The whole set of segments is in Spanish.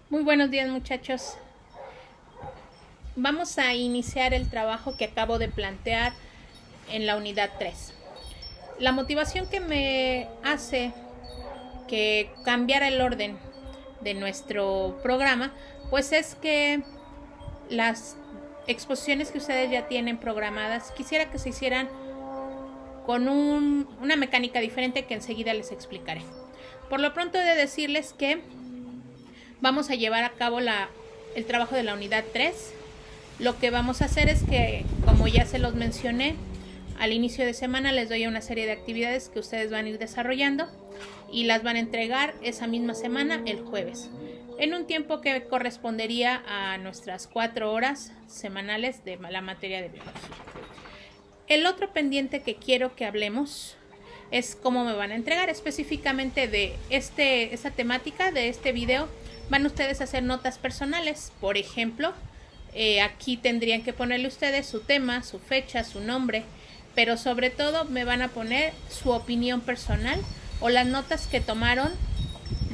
Muy buenos días, muchachos. Vamos a iniciar el trabajo que acabo de plantear en la unidad 3. La motivación que me hace que cambiara el orden de nuestro programa, pues es que las exposiciones que ustedes ya tienen programadas, quisiera que se hicieran con una mecánica diferente que enseguida les explicaré. Por lo pronto he de decirles que vamos a llevar a cabo el trabajo de la unidad 3. Lo que vamos a hacer es que, como ya se los mencioné, al inicio de semana les doy una serie de actividades que ustedes van a ir desarrollando y las van a entregar esa misma semana, el jueves, en un tiempo que correspondería a nuestras 4 horas semanales de la materia de biología. El otro pendiente que quiero que hablemos es cómo me van a entregar específicamente de esta temática de este video. Van ustedes a hacer notas personales, por ejemplo, aquí tendrían que ponerle ustedes su tema, su fecha, su nombre, pero sobre todo me van a poner su opinión personal o las notas que tomaron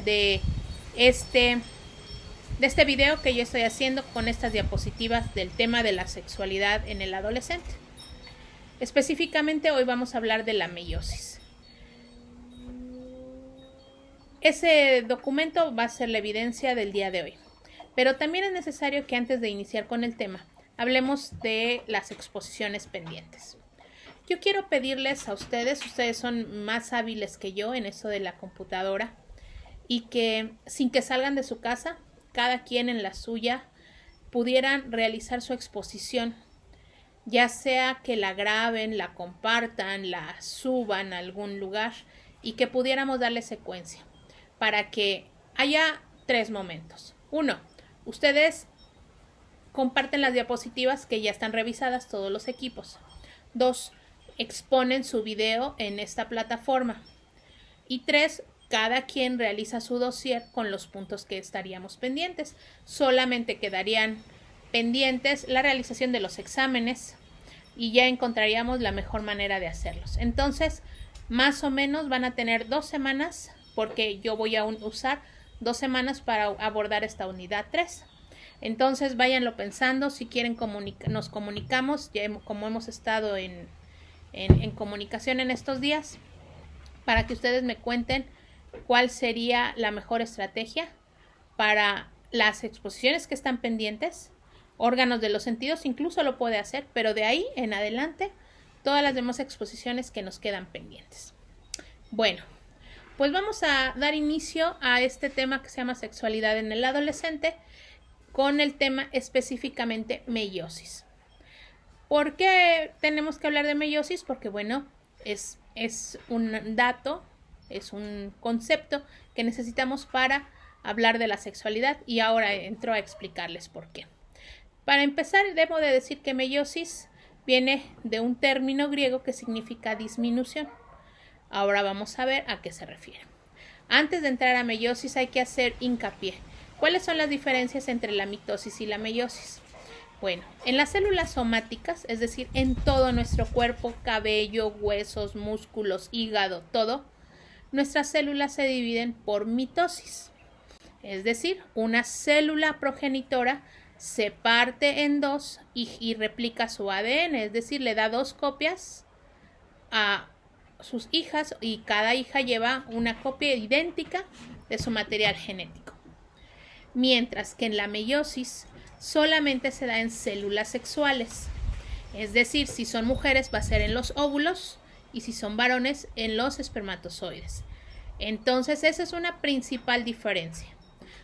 de este video que yo estoy haciendo con estas diapositivas del tema de la sexualidad en el adolescente. Específicamente hoy vamos a hablar de la meiosis. Ese documento va a ser la evidencia del día de hoy. Pero también es necesario que antes de iniciar con el tema, hablemos de las exposiciones pendientes. Yo quiero pedirles a ustedes son más hábiles que yo en eso de la computadora, y que sin que salgan de su casa, cada quien en la suya, pudieran realizar su exposición, ya sea que la graben, la compartan, la suban a algún lugar y que pudiéramos darle secuencia para que haya 3 momentos. 1. Ustedes comparten las diapositivas que ya están revisadas todos los equipos. 2. Exponen su video en esta plataforma. Y 3. Cada quien realiza su dossier con los puntos que estaríamos pendientes. Solamente quedarían pendientes la realización de los exámenes y ya encontraríamos la mejor manera de hacerlos. Entonces, más o menos van a tener 2 semanas, porque yo voy a usar 2 semanas para abordar esta unidad 3. Entonces váyanlo pensando. Si quieren nos comunicamos, ya como hemos estado en comunicación en estos días, para que ustedes me cuenten cuál sería la mejor estrategia para las exposiciones que están pendientes. Órganos de los sentidos incluso lo puede hacer, pero de ahí en adelante todas las demás exposiciones que nos quedan pendientes. Bueno, pues vamos a dar inicio a este tema que se llama sexualidad en el adolescente, con el tema específicamente meiosis. ¿Por qué tenemos que hablar de meiosis? Porque bueno, es un dato, es un concepto que necesitamos para hablar de la sexualidad, y ahora entro a explicarles por qué. Para empezar, debo de decir que meiosis viene de un término griego que significa disminución. Ahora vamos a ver a qué se refiere. Antes de entrar a meiosis hay que hacer hincapié. ¿Cuáles son las diferencias entre la mitosis y la meiosis? Bueno, en las células somáticas, es decir, en todo nuestro cuerpo, cabello, huesos, músculos, hígado, todo, nuestras células se dividen por mitosis. Es decir, una célula progenitora se parte en 2 y replica su ADN, es decir, le da 2 copias a sus hijas, y cada hija lleva una copia idéntica de su material genético. Mientras que en la meiosis solamente se da en células sexuales, es decir, si son mujeres va a ser en los óvulos y si son varones en los espermatozoides. Entonces esa es una principal diferencia.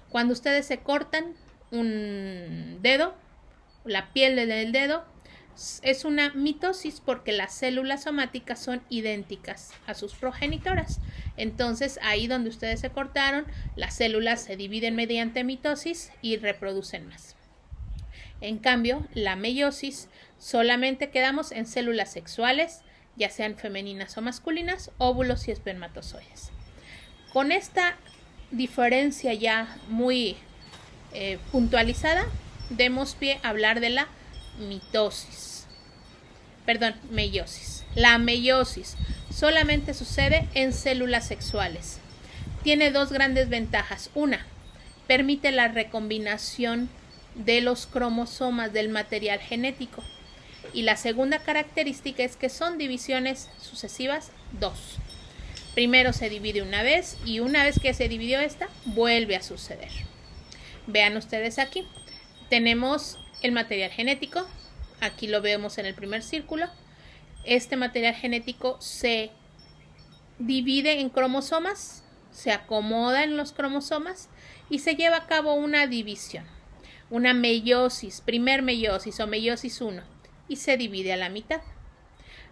Cuando ustedes se cortan un dedo, la piel del dedo, es una mitosis porque las células somáticas son idénticas a sus progenitoras. Entonces ahí donde ustedes se cortaron, las células se dividen mediante mitosis y reproducen más. En cambio, la meiosis solamente quedamos en células sexuales, ya sean femeninas o masculinas, óvulos y espermatozoides. Con esta diferencia ya muy puntualizada, demos pie a hablar de la meiosis. La meiosis solamente sucede en células sexuales. Tiene 2 grandes ventajas. Una, permite la recombinación de los cromosomas del material genético. Y la segunda característica es que son divisiones sucesivas 2. Primero se divide una vez y una vez que se dividió esta, vuelve a suceder. Vean ustedes aquí. Tenemos el material genético. Aquí lo vemos en el primer círculo. Este material genético se divide en cromosomas, se acomoda en los cromosomas y se lleva a cabo una división. Una meiosis, primer meiosis o meiosis 1. Y se divide a la mitad.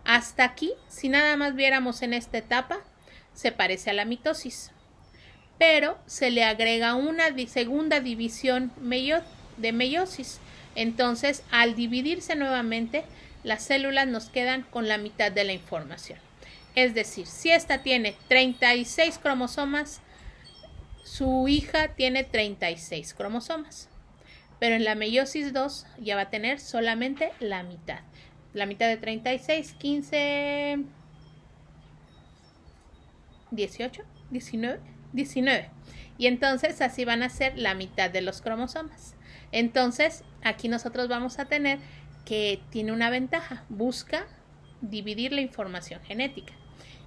Hasta aquí, si nada más viéramos en esta etapa, se parece a la mitosis. Pero se le agrega una segunda división de meiosis. Entonces, al dividirse nuevamente, las células nos quedan con la mitad de la información. Es decir, si esta tiene 36 cromosomas, su hija tiene 36 cromosomas. Pero en la meiosis 2 ya va a tener solamente la mitad. La mitad de 36, 15, 18, 19. Y entonces así van a ser la mitad de los cromosomas. Entonces aquí nosotros vamos a tener que tiene una ventaja. Busca dividir la información genética.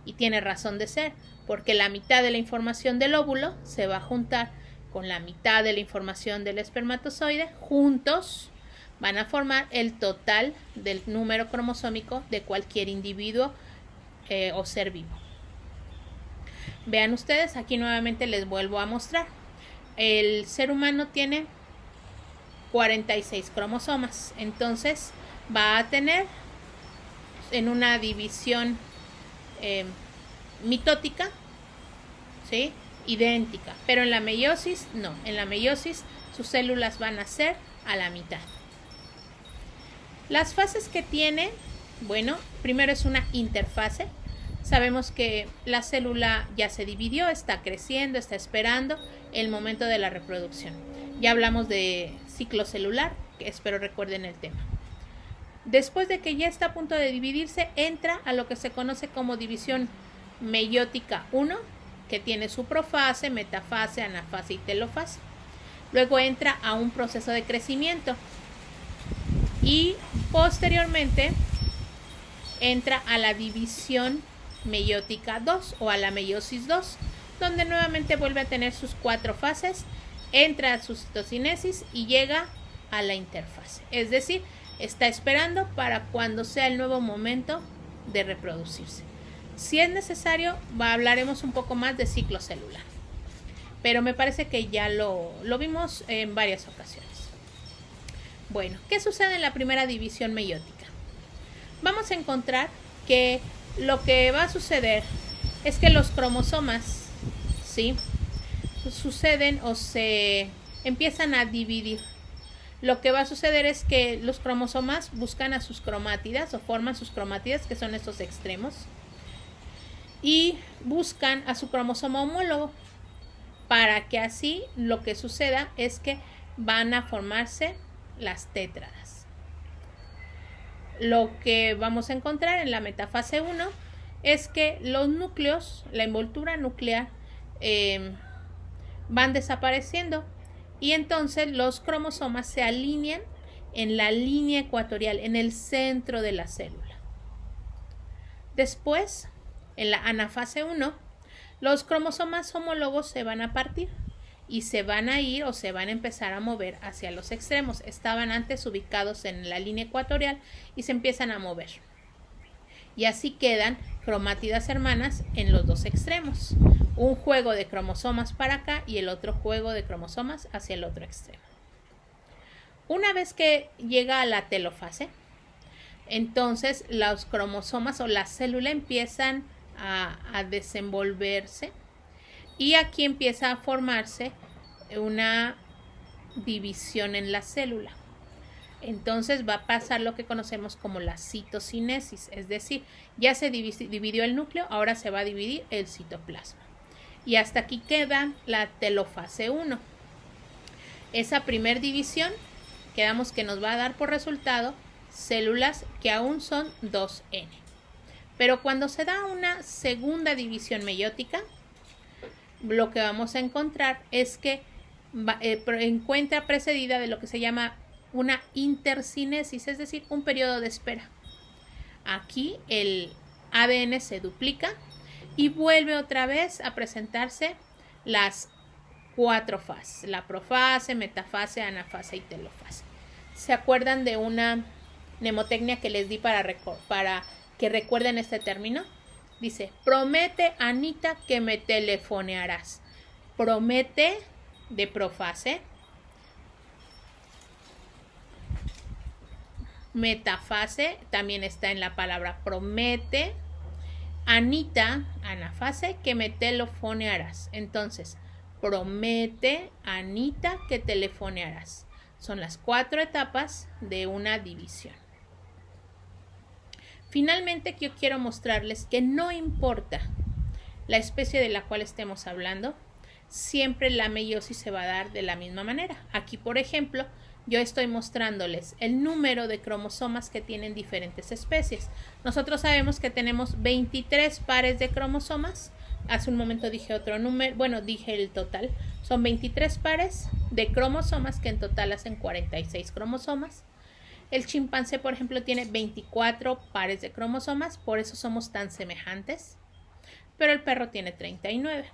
Y tiene razón de ser, porque la mitad de la información del óvulo se va a juntar con la mitad de la información del espermatozoide, juntos van a formar el total del número cromosómico de cualquier individuo o ser vivo. Vean ustedes, aquí nuevamente les vuelvo a mostrar. El ser humano tiene 46 cromosomas, entonces va a tener en una división mitótica, ¿sí?, idéntica, pero en la meiosis no, en la meiosis sus células van a ser a la mitad. Las fases que tiene, bueno, primero es una interfase. Sabemos que la célula ya se dividió, está creciendo, está esperando el momento de la reproducción. Ya hablamos de ciclo celular, que espero recuerden el tema. Después de que ya está a punto de dividirse, entra a lo que se conoce como división meiótica 1, que tiene su profase, metafase, anafase y telofase. Luego entra a un proceso de crecimiento y posteriormente entra a la división meiótica 2 o a la meiosis 2, donde nuevamente vuelve a tener sus 4 fases, entra a su citocinesis y llega a la interfase. Es decir, está esperando para cuando sea el nuevo momento de reproducirse. Si es necesario, hablaremos un poco más de ciclo celular. Pero me parece que ya lo vimos en varias ocasiones. Bueno, ¿qué sucede en la primera división meiótica? Vamos a encontrar que lo que va a suceder es que los cromosomas, ¿sí?, suceden o se empiezan a dividir. Lo que va a suceder es que los cromosomas buscan a sus cromátidas o forman sus cromátidas, que son estos extremos, y buscan a su cromosoma homólogo para que así lo que suceda es que van a formarse las tétradas. Lo que vamos a encontrar en la metafase 1 es que los núcleos, la envoltura nuclear, van desapareciendo y entonces los cromosomas se alinean en la línea ecuatorial, en el centro de la célula. Después, en la anafase 1, los cromosomas homólogos se van a partir y se van a ir o se van a empezar a mover hacia los extremos. Estaban antes ubicados en la línea ecuatorial y se empiezan a mover. Y así quedan cromátidas hermanas en los dos extremos. Un juego de cromosomas para acá y el otro juego de cromosomas hacia el otro extremo. Una vez que llega a la telofase, entonces los cromosomas o la célula empiezan a desenvolverse y aquí empieza a formarse una división en la célula. Entonces va a pasar lo que conocemos como la citocinesis, es decir, ya se dividió el núcleo, ahora se va a dividir el citoplasma. Y hasta aquí queda la telofase 1. Esa primer división, quedamos que nos va a dar por resultado células que aún son 2N. Pero cuando se da una segunda división meiótica, lo que vamos a encontrar es que encuentra precedida de lo que se llama una intercinesis, es decir, un periodo de espera. Aquí el ADN se duplica y vuelve otra vez a presentarse las 4 fases: la profase, metafase, anafase y telofase. ¿Se acuerdan de una mnemotecnia que les di para que recuerden este término? Dice: promete, Anita, que me telefonearás. Promete de profase, metafase también está en la palabra promete, Anita, anafase, que me telefonearás. Entonces, promete, Anita, que telefonearás. Son las 4 etapas de una división. Finalmente, yo quiero mostrarles que no importa la especie de la cual estemos hablando, siempre la meiosis se va a dar de la misma manera. Aquí, por ejemplo, yo estoy mostrándoles el número de cromosomas que tienen diferentes especies. Nosotros sabemos que tenemos 23 pares de cromosomas. Hace un momento dije otro número, bueno, dije el total. Son 23 pares de cromosomas que en total hacen 46 cromosomas. El chimpancé, por ejemplo, tiene 24 pares de cromosomas, por eso somos tan semejantes. Pero el perro tiene 39.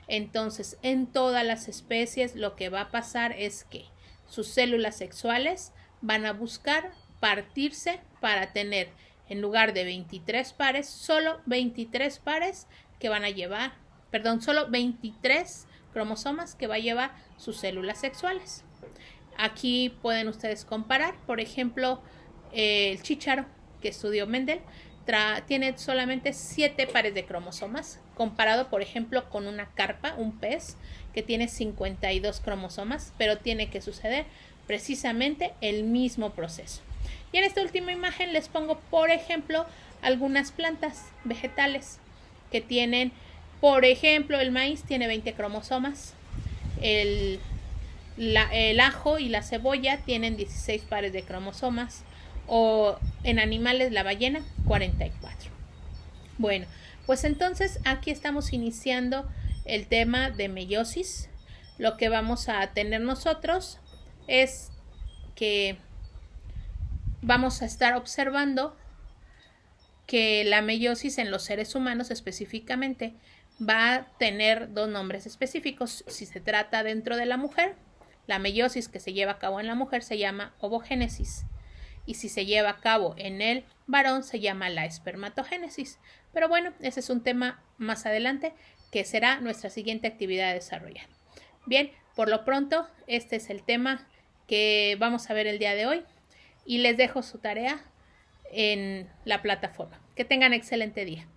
Entonces, en todas las especies lo que va a pasar es que sus células sexuales van a buscar partirse para tener, en lugar de 23 pares, solo 23 pares que van a llevar, solo 23 cromosomas que va a llevar sus células sexuales. Aquí pueden ustedes comparar, por ejemplo, el chícharo que estudió Mendel tiene solamente 7 pares de cromosomas, comparado, por ejemplo, con una carpa, un pez, que tiene 52 cromosomas, pero tiene que suceder precisamente el mismo proceso. Y en esta última imagen les pongo, por ejemplo, algunas plantas vegetales que tienen, por ejemplo, el maíz tiene 20 cromosomas, el ajo y la cebolla tienen 16 pares de cromosomas, o en animales la ballena 44. Bueno, pues entonces aquí estamos iniciando el tema de meiosis. Lo que vamos a tener nosotros es que vamos a estar observando que la meiosis en los seres humanos específicamente va a tener 2 nombres específicos. Si se trata dentro de la mujer, la meiosis que se lleva a cabo en la mujer se llama ovogénesis. Y si se lleva a cabo en el varón se llama la espermatogénesis. Pero bueno, ese es un tema más adelante que será nuestra siguiente actividad a desarrollar. Bien, por lo pronto este es el tema que vamos a ver el día de hoy y les dejo su tarea en la plataforma. Que tengan excelente día.